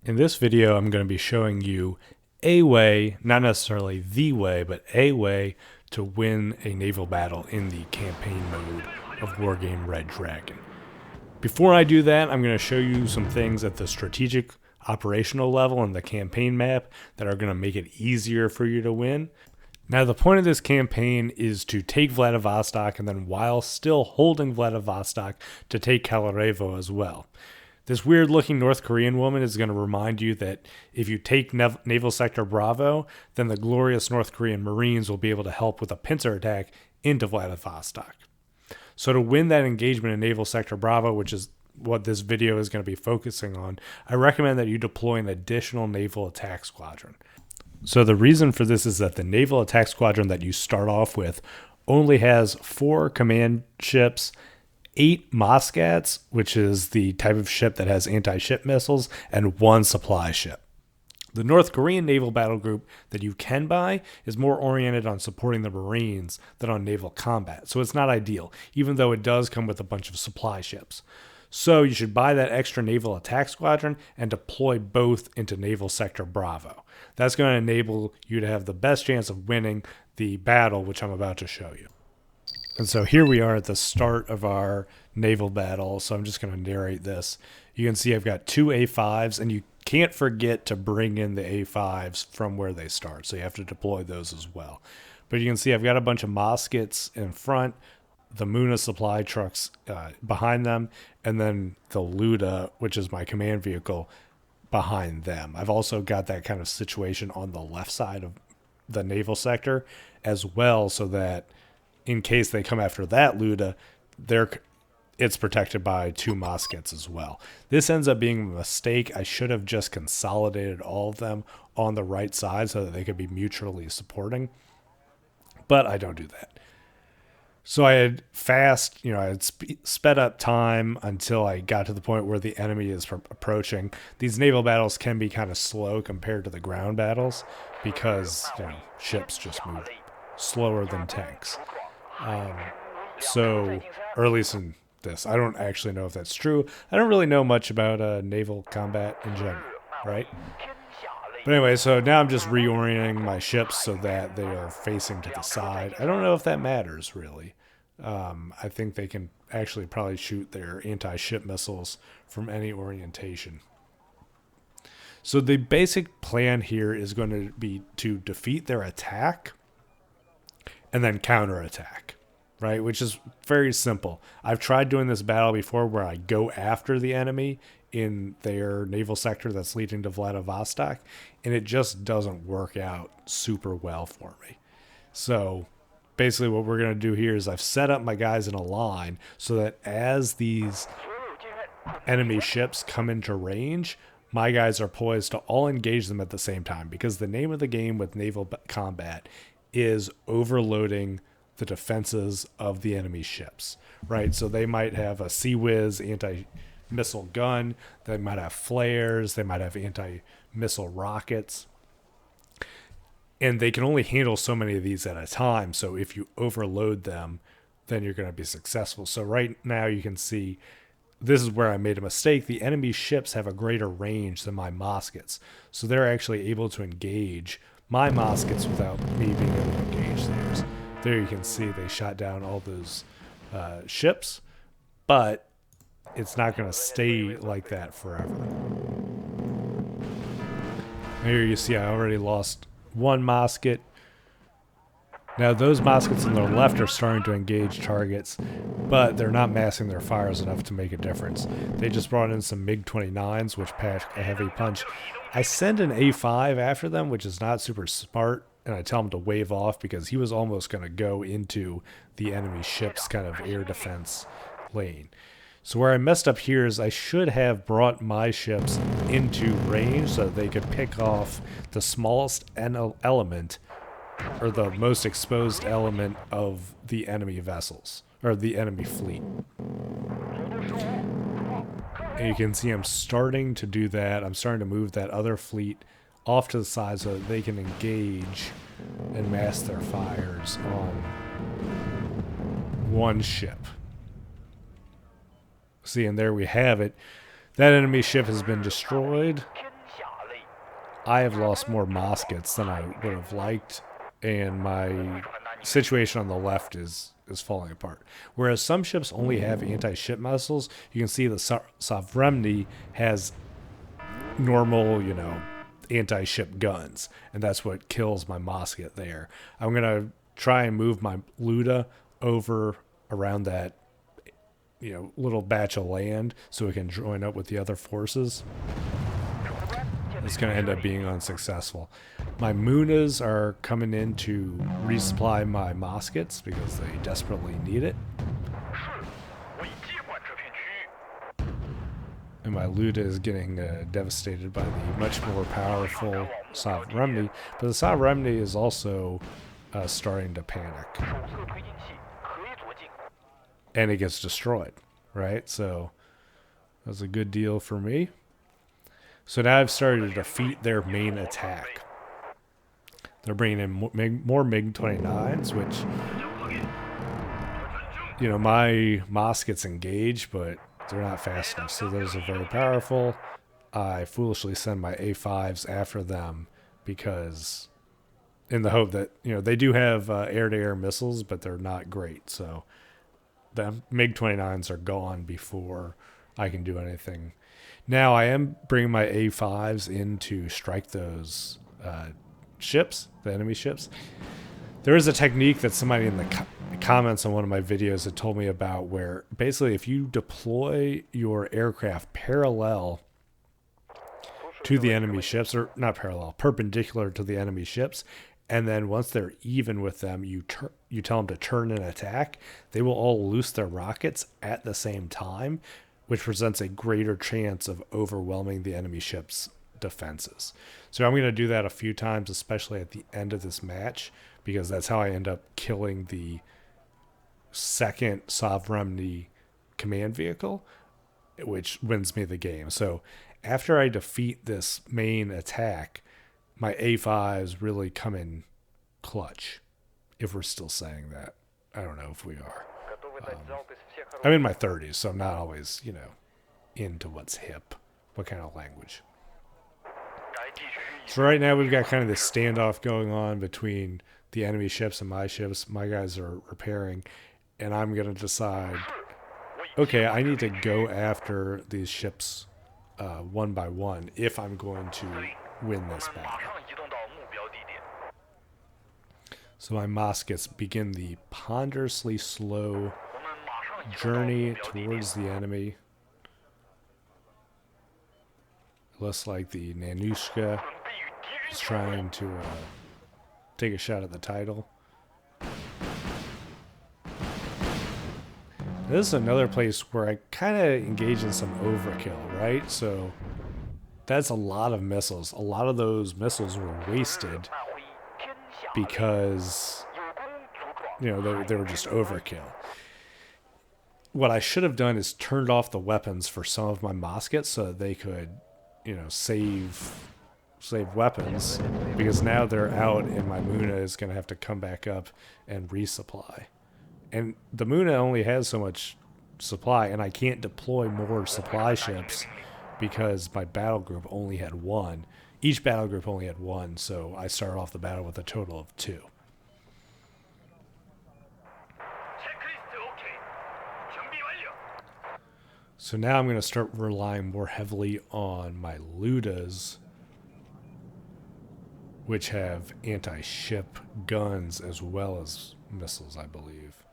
In this video, I'm going to be showing you a way, not necessarily the way, but a way to win a naval battle in the campaign mode of Wargame Red Dragon. Before I do that, I'm going to show you some things at the strategic operational level and the campaign map that are going to make it easier for you to win. Now, the point of this campaign is to take Vladivostok and then, while still holding Vladivostok, to take Kalarevo as well. This weird-looking North Korean woman is going to remind you that if you take Naval Sector Bravo, then the glorious North Korean Marines will be able to help with a pincer attack into Vladivostok. So to win that engagement in Naval Sector Bravo, which is what this video is going to be focusing on, I recommend that you deploy an additional naval attack squadron. So the reason for this is that the naval attack squadron that you start off with only has 4 command ships, 8 Moskats, which is the type of ship that has anti-ship missiles, and 1 supply ship. The North Korean naval battle group that you can buy is more oriented on supporting the Marines than on naval combat, so it's not ideal, even though it does come with a bunch of supply ships. So you should buy that extra naval attack squadron and deploy both into Naval Sector Bravo. That's going to enable you to have the best chance of winning the battle, which I'm about to show you. And so here we are at the start of our naval battle, so I'm just going to narrate this. You can see I've got 2 A5s, and you can't forget to bring in the A5s from where they start, so you have to deploy those as well. But you can see I've got a bunch of Moskits in front, the Muna supply trucks behind them, and then the Luda, which is my command vehicle, behind them. I've also got that kind of situation on the left side of the naval sector as well, so that in case they come after that Luda, it's protected by 2 Moskits as well. This ends up being a mistake. I should have just consolidated all of them on the right side so that they could be mutually supporting, but I don't do that. So I had I had sped up time until I got to the point where the enemy is approaching. These naval battles can be kind of slow compared to the ground battles because ships just move slower than tanks. Or at least in this. I don't actually know if that's true. I don't really know much about naval combat in general, right? But anyway, so now I'm just reorienting my ships so that they are facing to the side. I don't know if that matters, really. I think they can actually probably shoot their anti-ship missiles from any orientation. So the basic plan here is going to be to defeat their attack and then counterattack, right? Which is very simple. I've tried doing this battle before where I go after the enemy in their naval sector that's leading to Vladivostok, and it just doesn't work out super well for me. So basically what we're going to do here is I've set up my guys in a line so that as these enemy ships come into range, my guys are poised to all engage them at the same time, because the name of the game with naval combat is overloading the defenses of the enemy ships, right? So they might have a Sea Whiz anti-missile gun, they might have flares, they might have anti-missile rockets, and they can only handle so many of these at a time. So if you overload them, then you're going to be successful. So right now you can see this is where I made a mistake. The enemy ships have a greater range than my Moskits, so they're actually able to engage my Moskits without me being able to engage theirs. There you can see they shot down all those ships, but it's not going to stay like that forever. Here you see I already lost 1 Moskit. Now those Moskits on the left are starting to engage targets, but they're not massing their fires enough to make a difference. They just brought in some MiG-29s, which pack a heavy punch. I send an A5 after them, which is not super smart, and I tell him to wave off because he was almost going to go into the enemy ship's kind of air defense lane. So where I messed up here is I should have brought my ships into range so that they could pick off the smallest element, or the most exposed element of the enemy vessels, or the enemy fleet. And you can see I'm starting to do that. I'm starting to move that other fleet off to the side so that they can engage and mass their fires on 1 ship. See, and there we have it. That enemy ship has been destroyed. I have lost more Moskets than I would have liked, and my situation on the left is falling apart. Whereas some ships only have anti-ship missiles, you can see the Sovremny has normal, anti-ship guns, and that's what kills my Mosket there. I'm gonna try and move my Luda over around that little batch of land so it can join up with the other forces. It's going to end up being unsuccessful. My Munas are coming in to resupply my Moskets because they desperately need it. And my Luda is getting devastated by the much more powerful Sovremny. But the Sovremny is also starting to panic. And it gets destroyed, right? So that's a good deal for me. So now I've started to defeat their main attack. They're bringing in more MiG-29s, which, my Moskets engage, but they're not fast enough. So those are very powerful. I foolishly send my A5s after them because in the hope that, they do have air-to-air missiles, but they're not great. So the MiG-29s are gone before I can do anything. Now I am bringing my A5s in to strike those ships, the enemy ships. There is a technique that somebody in the comments on one of my videos had told me about where basically if you deploy your aircraft parallel to the enemy ships, or not parallel, perpendicular to the enemy ships, and then once they're even with them, you tell them to turn and attack, they will all loose their rockets at the same time, which presents a greater chance of overwhelming the enemy ship's defenses. So I'm going to do that a few times, especially at the end of this match, because that's how I end up killing the second Sovremny command vehicle, which wins me the game. So after I defeat this main attack, my A5s really come in clutch, if we're still saying that. I don't know if we are. I'm in my 30s, so I'm not always, into what's hip, what kind of language. So right now we've got kind of this standoff going on between the enemy ships and my ships. My guys are repairing, and I'm going to decide, okay, I need to go after these ships one by one if I'm going to win this battle. So my Moskets begin the ponderously slow journey towards the enemy. It looks like the Nanushka is trying to take a shot at the title. This is another place where I kind of engage in some overkill, right? So that's a lot of missiles. A lot of those missiles were wasted because, they were just overkill. What I should have done is turned off the weapons for some of my Moskets so that they could, save weapons, because now they're out and my Muna is going to have to come back up and resupply. And the Muna only has so much supply, and I can't deploy more supply ships because my battle group only had one. Each battle group only had one, so I started off the battle with a total of 2. So now I'm going to start relying more heavily on my Ludas, which have anti-ship guns as well as missiles, I believe.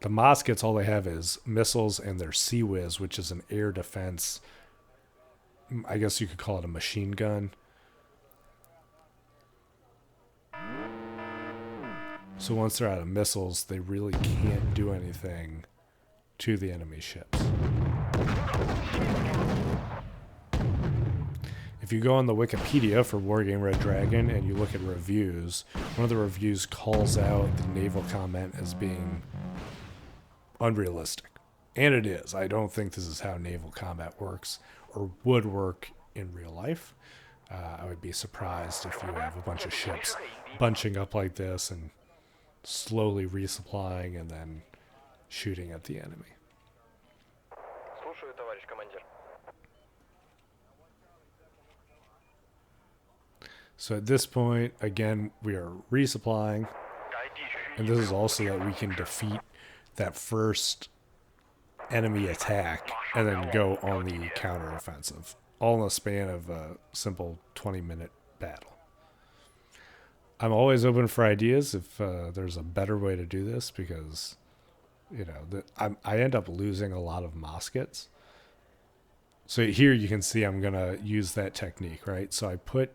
The Moskets, all they have is missiles and their Sea Whiz, which is an air defense. I guess you could call it a machine gun. So once they're out of missiles, they really can't do anything to the enemy ships. If you go on the Wikipedia for Wargame Red Dragon and you look at reviews, one of the reviews calls out the naval combat as being unrealistic. And it is. I don't think this is how naval combat works or would work in real life. I would be surprised if you have a bunch of ships bunching up like this and slowly resupplying and then shooting at the enemy. So at this point, again, we are resupplying. And this is also that we can defeat that first enemy attack and then go on the counteroffensive. All in the span of a simple 20-minute battle. I'm always open for ideas if there's a better way to do this, because I end up losing a lot of Moskits. So here you can see I'm going to use that technique, right? So I put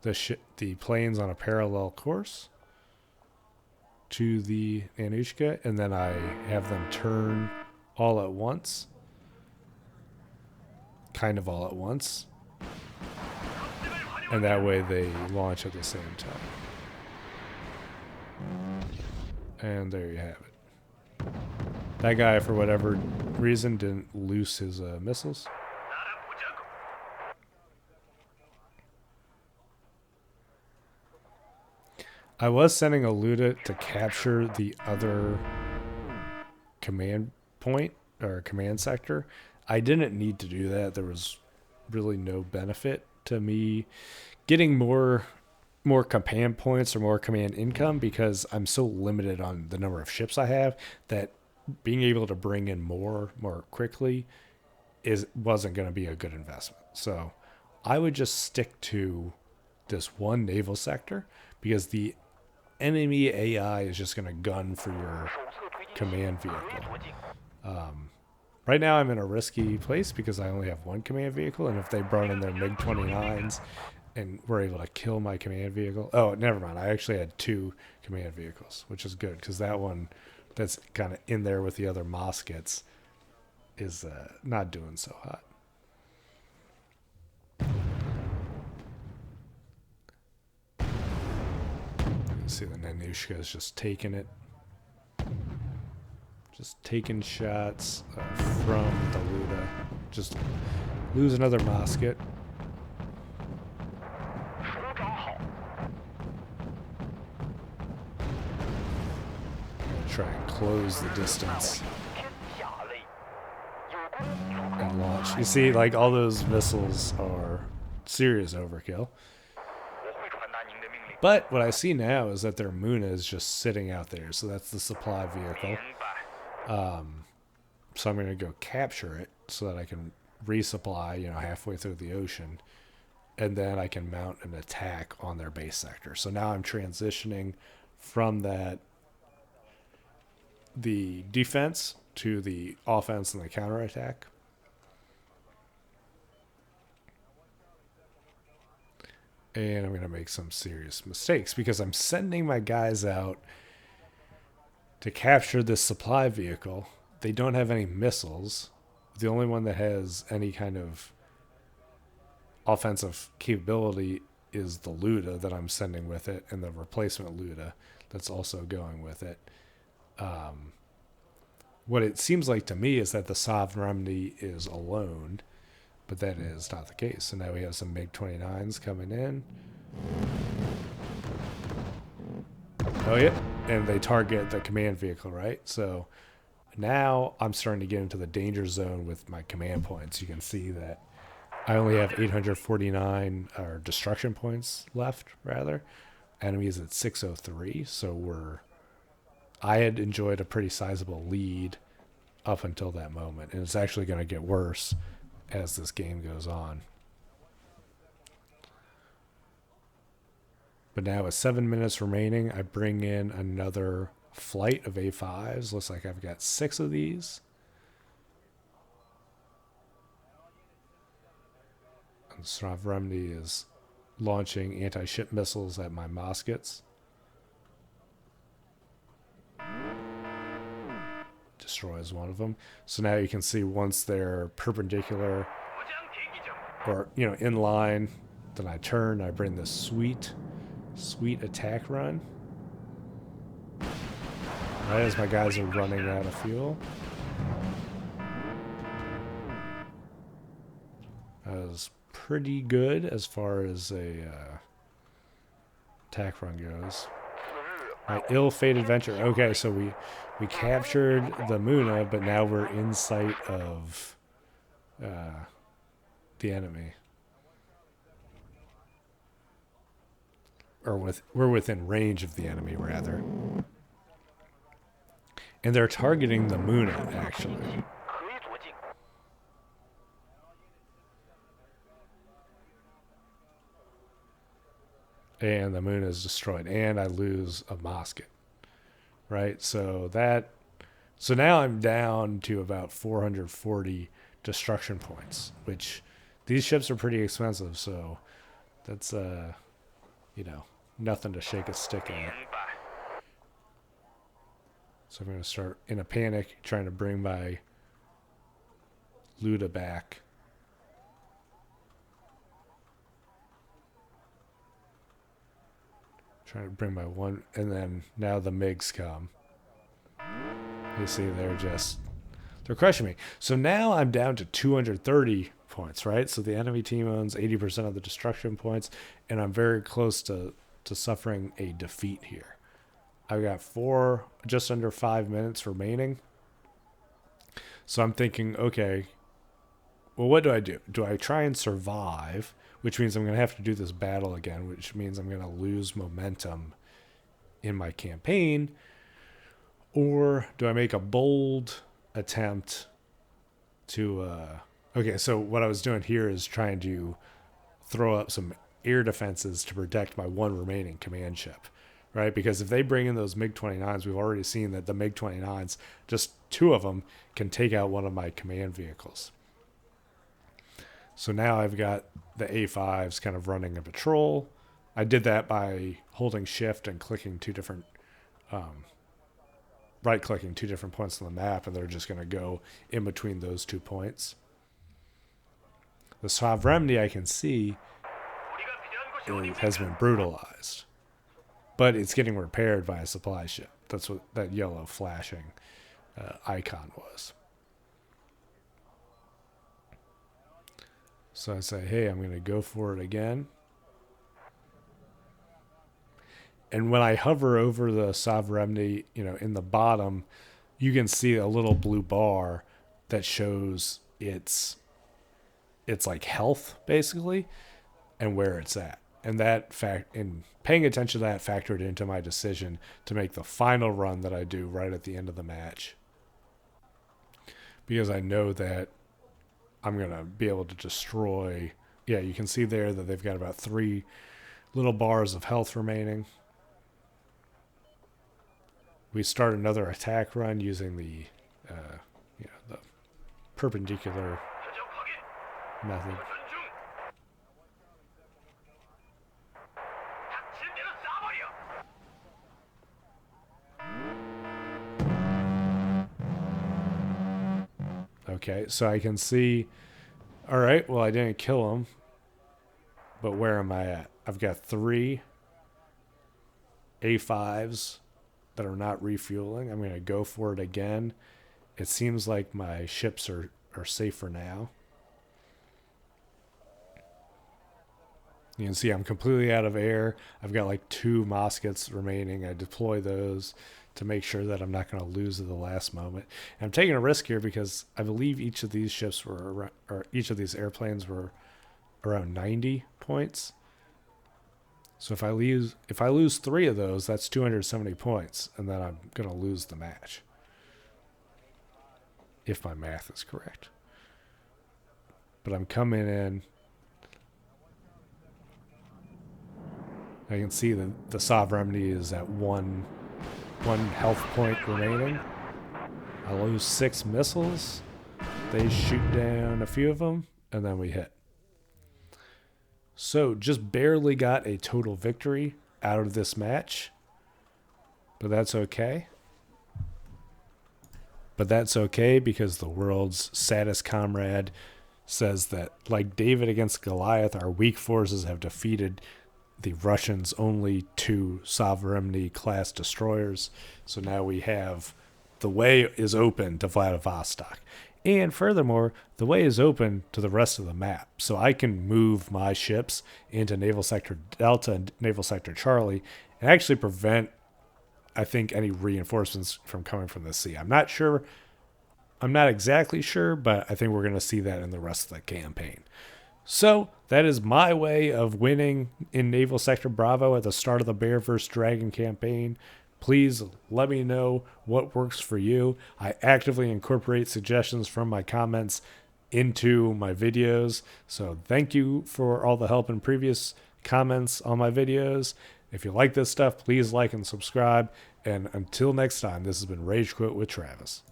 the planes on a parallel course to the Nanushka, and then I have them turn all at once. Kind of all at once. And that way they launch at the same time. And there you have it. That guy, for whatever reason, didn't loose his missiles. I was sending a Luda to capture the other command point or command sector. I didn't need to do that. There was really no benefit to me getting more command points or more command income, because I'm so limited on the number of ships I have that being able to bring in more quickly wasn't going to be a good investment. So I would just stick to this one naval sector, because the enemy AI is just going to gun for your command vehicle. Right now I'm in a risky place because I only have one command vehicle, and if they brought in their MiG-29s and were able to kill my command vehicle... Oh, never mind. I actually had 2 command vehicles, which is good, because that one that's kind of in there with the other Moskits is not doing so hot. You see the Nanushka is just taking it. Just taking shots from the Luda. Just lose another Moskit. Try and close the distance and launch. You see, like, all those missiles are serious overkill. But what I see now is that their Muna is just sitting out there, so that's the supply vehicle. So I'm going to go capture it so that I can resupply, halfway through the ocean, and then I can mount an attack on their base sector. So now I'm transitioning from the defense to the offense and the counterattack. And I'm going to make some serious mistakes because I'm sending my guys out to capture this supply vehicle. They don't have any missiles. The only one that has any kind of offensive capability is the Luda that I'm sending with it, and the replacement Luda that's also going with it. What it seems like to me is that the Sovereign Remedy is alone, but that is not the case. So now we have some MiG-29s coming in. Oh, yeah. And they target the command vehicle, right? So now I'm starting to get into the danger zone with my command points. You can see that I only have 849 destruction points left, rather. Enemy is at 603, so I had enjoyed a pretty sizable lead up until that moment, and it's actually going to get worse as this game goes on. But now with 7 minutes remaining, I bring in another flight of A5s. Looks like I've got 6 of these. And Sovereign Remedy is launching anti-ship missiles at my Moskits. Destroys one of them. So now you can see once they're perpendicular or in line, then I turn, I bring this sweet attack run right as my guys are running out of fuel. That was pretty good as far as a attack run goes. My ill-fated venture. Okay, so we captured the Muna, but now we're in sight of the enemy. we're within range of the enemy rather. And they're targeting the moon actually. And the moon is destroyed, and I lose a Moskit. Right? So now I'm down to about 440 destruction points, which these ships are pretty expensive, so that's nothing to shake a stick at. So I'm going to start in a panic trying to bring my Luda back. Trying to bring my one, and then now the MiGs come. You see, they're crushing me. So now I'm down to 230 points, right? So the enemy team owns 80% of the destruction points, and I'm very close to suffering a defeat here. I've got just under 5 minutes remaining. So I'm thinking, okay, well, what do I do? Do I try and survive, which means I'm going to have to do this battle again, which means I'm going to lose momentum in my campaign? Or do I make a bold attempt to... okay, so what I was doing here is trying to throw up some air defenses to protect my one remaining command ship, right? Because if they bring in those MiG-29s, we've already seen that the MiG-29s, just 2 of them, can take out one of my command vehicles. So now I've got the A5s kind of running a patrol. I did that by holding shift and clicking 2 different... right-clicking 2 different points on the map, and they're just going to go in between those 2 points. The Sovereignty I can see has been brutalized, but it's getting repaired by a supply ship. That's what that yellow flashing icon was. So I say, hey, I'm going to go for it again. And when I hover over the Sovereignty, in the bottom, you can see a little blue bar that shows its like health, basically, and where it's at. And in paying attention to that factored into my decision to make the final run that I do right at the end of the match. Because I know that I'm going to be able to destroy... Yeah, you can see there that they've got about 3 little bars of health remaining. We start another attack run using the perpendicular method. Okay, so I can see... All right, well, I didn't kill him. But where am I at? I've got 3 A5s that are not refueling. I'm going to go for it again. It seems like my ships are safe for now. You can see I'm completely out of air. I've got like 2 Moskits remaining. I deploy those to make sure that I'm not going to lose at the last moment. And I'm taking a risk here because I believe each of these ships or each of these airplanes were around 90 points. So if I lose 3 of those, that's 270 points, and then I'm going to lose the match. If my math is correct. But I'm coming in. I can see that the Sovereignty is at one health point remaining. I lose 6 missiles. They shoot down a few of them, and then we hit. So just barely got a total victory out of this match. But that's okay. But that's okay because the world's saddest comrade says that, like David against Goliath, our weak forces have defeated the Russians' only 2 Sovereignty-class destroyers. So now we have... The way is open to Vladivostok. And furthermore, the way is open to the rest of the map. So I can move my ships into Naval Sector Delta and Naval Sector Charlie and actually prevent, I think, any reinforcements from coming from the sea. I'm not sure. I'm not exactly sure, but I think we're going to see that in the rest of the campaign. So that is my way of winning in Naval Sector Bravo at the start of the Bear vs. Dragon campaign. Please let me know what works for you. I actively incorporate suggestions from my comments into my videos. So thank you for all the help in previous comments on my videos. If you like this stuff, please like and subscribe. And until next time, this has been Rage Quit with Travis.